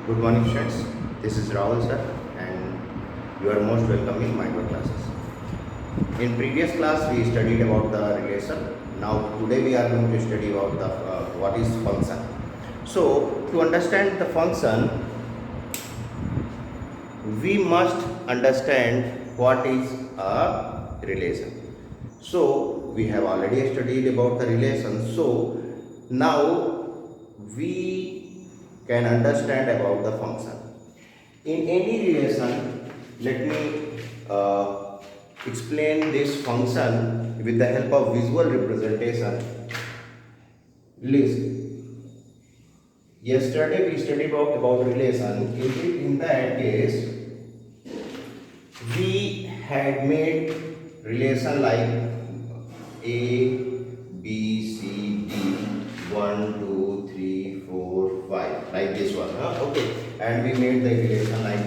Good morning, students. This is Rahul sir, and you are most welcome in micro classes. In previous class, we studied about the relation. Now, today we are going to study about the what is function. So, to understand the function, we must understand what is a relation. So, we have already studied about the relation. So, now we can understand about the function. In any relation, let me explain this function with the help of visual representation. Listen. Yesterday we studied about relation. In that case, we had made relation like A, B, C, D, 1, 2, 3, 4, 5, like this one. Okay, and we made the relation like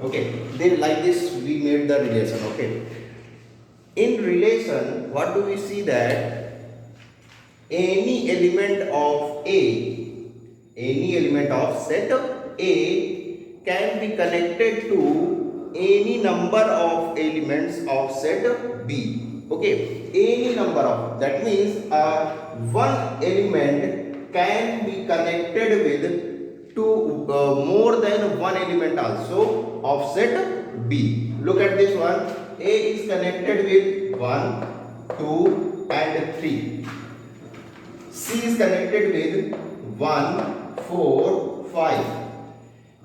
okay. Then like this we made the relation. Okay. In relation, what do we see that any element of A, any element of set A can be connected to any number of elements of set B. Okay, any number of, that means one element can be connected with two more than one element also of set B. Look at this one. A is connected with 1, 2 and 3. C is connected with 1, 4, 5.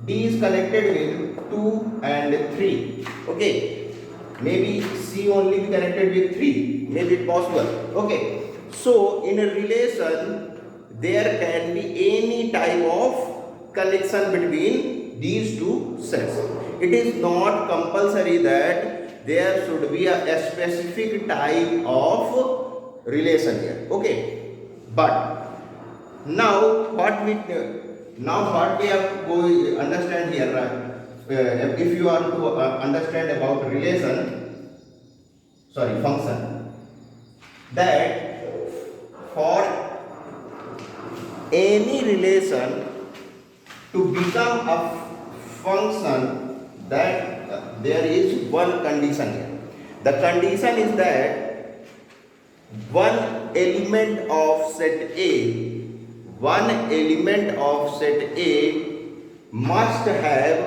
D is connected with 2 and 3. Okay. Maybe C only be connected with 3. Maybe it's possible. Okay. So in a relation, there can be any type of connection between these two sets. It is not compulsory that there should be a specific type of relation here. Okay, but now what we have to understand here, if you are to understand about function, that for any relation to become a function, that there is one condition here. The condition is that one element of set A must have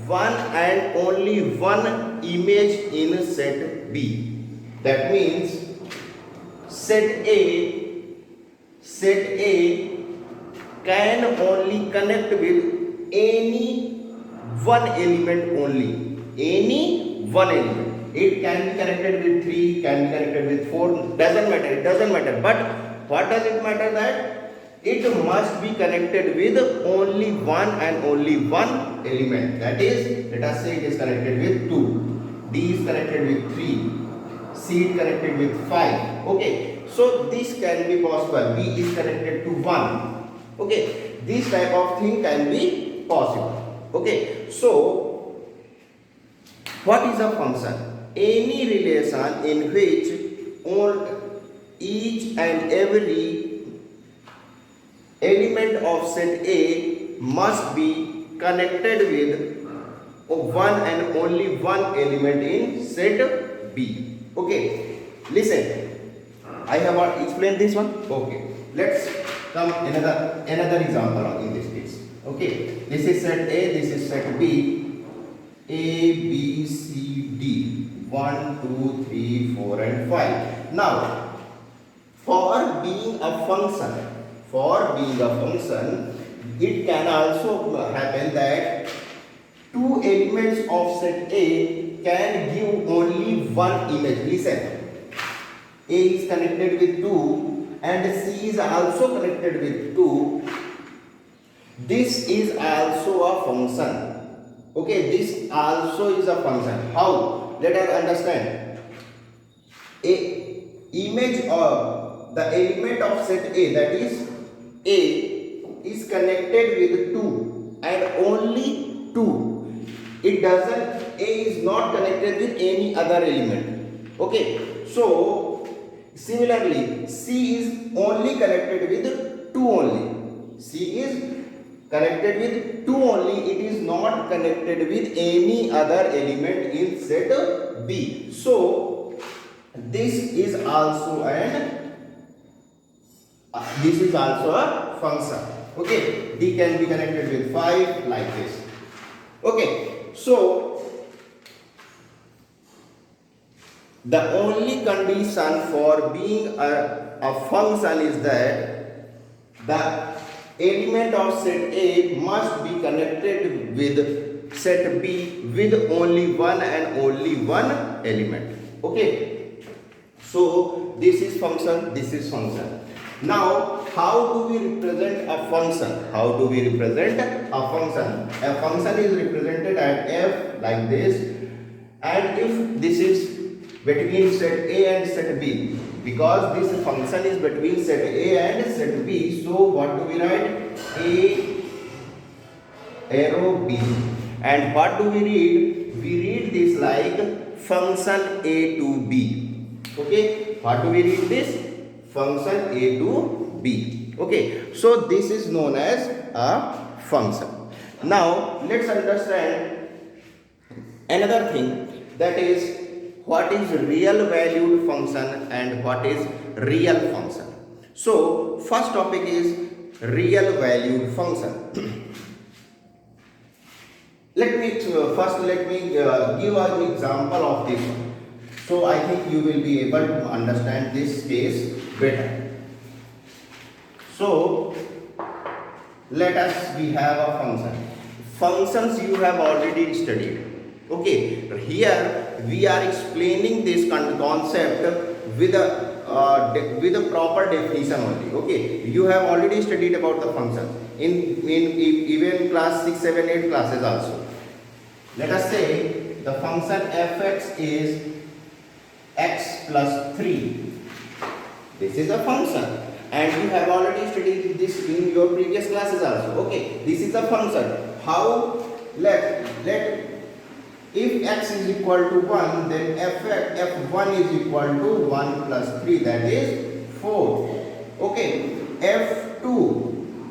one and only one image in set B. That means set A can only connect with any one element only. Any one element. It can be connected with 3, can be connected with 4, doesn't matter, it doesn't matter. But what does it matter? That it must be connected with only one and only one element. That is, let us say it is connected with 2, D is connected with 3, C is connected with 5. Okay, so this can be possible. B is connected to 1. Okay, this type of thing can be possible. Okay, so what is a function? Any relation in which each and every element of set A must be connected with one and only one element in set B. Okay, listen. I have explained this one. Okay, let's come another example in this case. Okay, this is set A, this is set B. A, B, C, D. 1, 2, 3, 4 and 5. Now, for being a function, it can also happen that two elements of set A can give only one image. Listen, A is connected with 2 and C is also connected with 2. This is also a function. Okay, this also is a function. How? Let us understand. A image of the element of set A, that is A, is connected with 2 and only 2. It doesn't, A is not connected with any other element. Okay, so Similarly, C is only connected with 2 only. C is connected with 2 only. It is not connected with any other element in set B. So this is also a function. Okay, D can be connected with 5 like this. Okay, so the only condition for being a function is that the element of set A must be connected with set B with only one and only one element. Okay, so this is function, this is function. Now how do we represent a function? How do we represent a function? A function is represented at F like this, and if this is between set A and set B, because this function is between set A and set B, so what do we write? A arrow B. And what do we read? We read this like function A to B. Okay, what do we read this? Function A to B. Okay, so this is known as a function. Now let's understand another thing, that is what is real valued function and what is real function. So first topic is real valued function. let me give an example of this one, so I think you will be able to understand this case better. So let us we have a function. Functions you have already studied. Okay, here we are explaining this concept with a proper definition only. Okay, you have already studied about the functions in even class 6, 7, 8 classes also. Let us say the function fx is x plus 3. This is a function, and you have already studied this in your previous classes also. Okay, this is a function. How? Let if x is equal to 1, then f1 is equal to 1 plus 3, that is 4. Okay, f2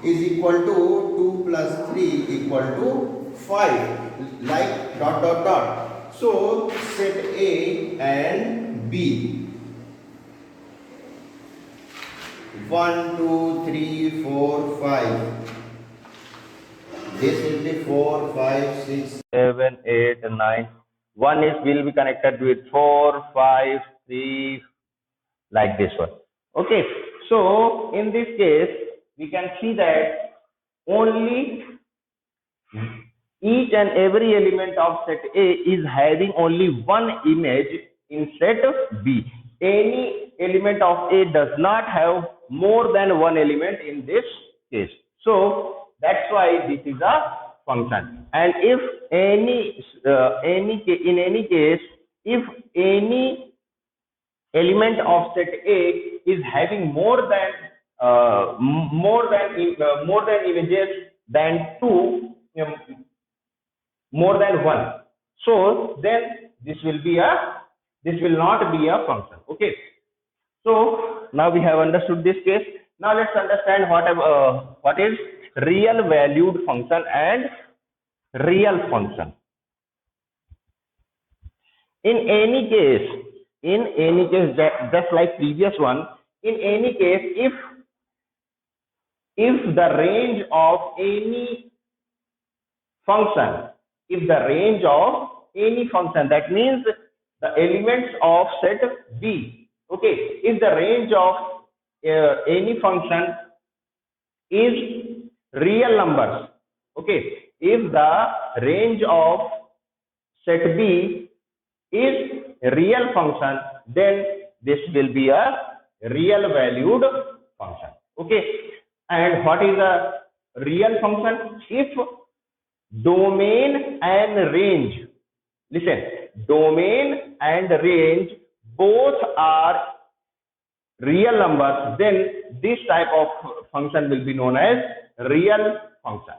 is equal to 2 plus 3 equal to 5, like dot dot dot. So set A and B, 1 2 3 4 5. This will be 4 5 6 7 8 9. One is will be connected with 4 5 3, like this one. Okay, so in this case we can see that only each and every element of set A is having only one image in set B. Any element of A does not have more than one element in this case. So that's why this is a function. And if in any case, if any element of set A is having more than images than two, more than one, so then this will not be a function. Okay, so now we have understood this case. Now let's understand what is real valued function and real function. In any case, just like previous one, in any case, if the range of any function, that means the elements of set B. Okay, if the range of any function is real numbers. Okay, if the range of set B is real function, then this will be a real valued function. Okay, and what is a real function? If domain and range, listen, domain and range both are real numbers, then this type of function will be known as real function.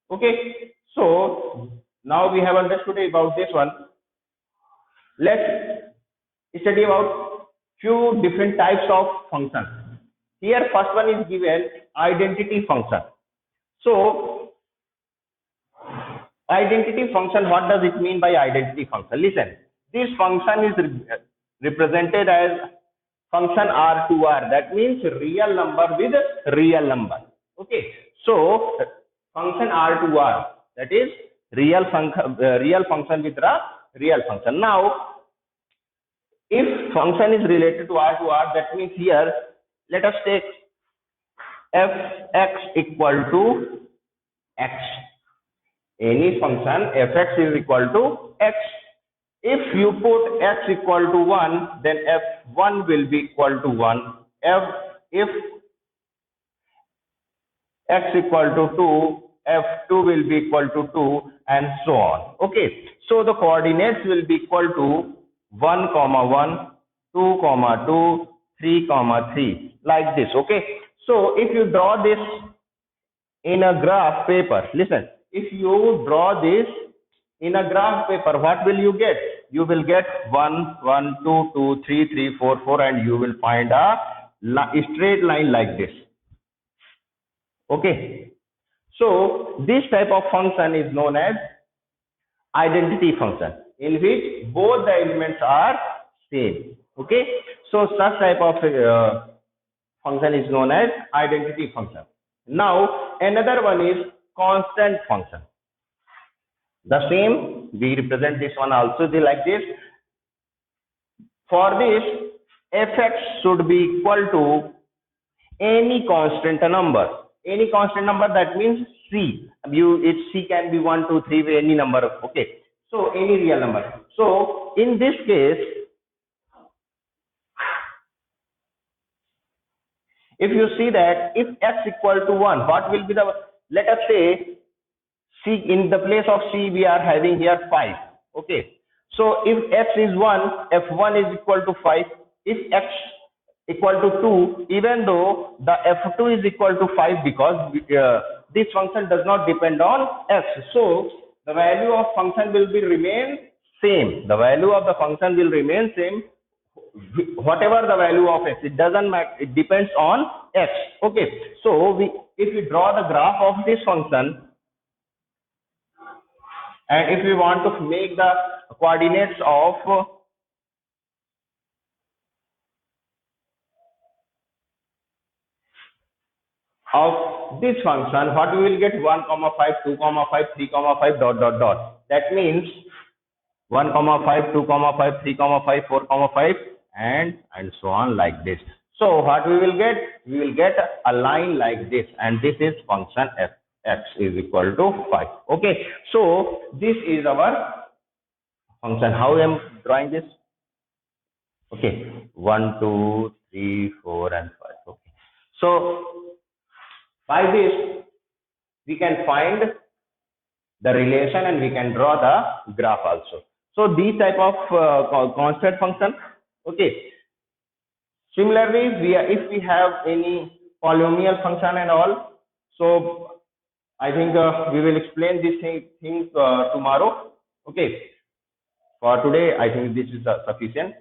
Okay, so now we have understood about this one. Let's study about few different types of functions. Here first one is given identity function. So identity function, what does it mean by identity function? Listen, this function is represented as function R2R. That means real number with real number. Okay. So function R2R, that is real function with the real function. Now, if function is related to R2R, that means here let us take fx equal to x. Any function fx is equal to x. If you put x equal to 1, then f1 will be equal to 1. If x equal to 2, f2 will be equal to 2, and so on. Okay. So the coordinates will be equal to 1, 1, 2, 2, 3, 3, like this. Okay. So if you draw this in a graph paper, listen, if you draw this in a graph paper, what will you get? You will get 1, 1, 2, 2, 3, 3, 4, 4, and you will find a straight line like this. Okay. So this type of function is known as identity function, in which both the elements are same. Okay. So such type of function is known as identity function. Now another one is constant function. The same, we represent this one also like this. For this, fx should be equal to any constant number. Any constant number, that means c. C can be 1, 2, 3, any number. Okay. So any real number. So in this case, if you see that if x equal to 1, what will be the, let us say, c, in the place of c we are having here 5. Okay. So if x is 1, f1 is equal to 5. If x equal to 2, even though the f2 is equal to 5, because this function does not depend on x. So the value of function will be remain same. The value of the function will remain same. Whatever the value of x, it doesn't matter, it depends on x. Okay. So if we draw the graph of this function, and if we want to make the coordinates of this function, what we will get? 1, 5, 2, 5, 3, 5, dot, dot, dot. That means 1, 5, 2, 5, 3, 5, 4, 5, and so on like this. So what we will get? We will get a line like this, and this is function fx is equal to 5. Okay. So this is our function. How I am drawing this? Okay. 1, 2, 3, 4, and 5. Okay. So by this, we can find the relation and we can draw the graph also. So these type of constant function. Okay. Similarly, if we have any polynomial function and all, so I think we will explain these things tomorrow. Okay. For today, I think this is sufficient.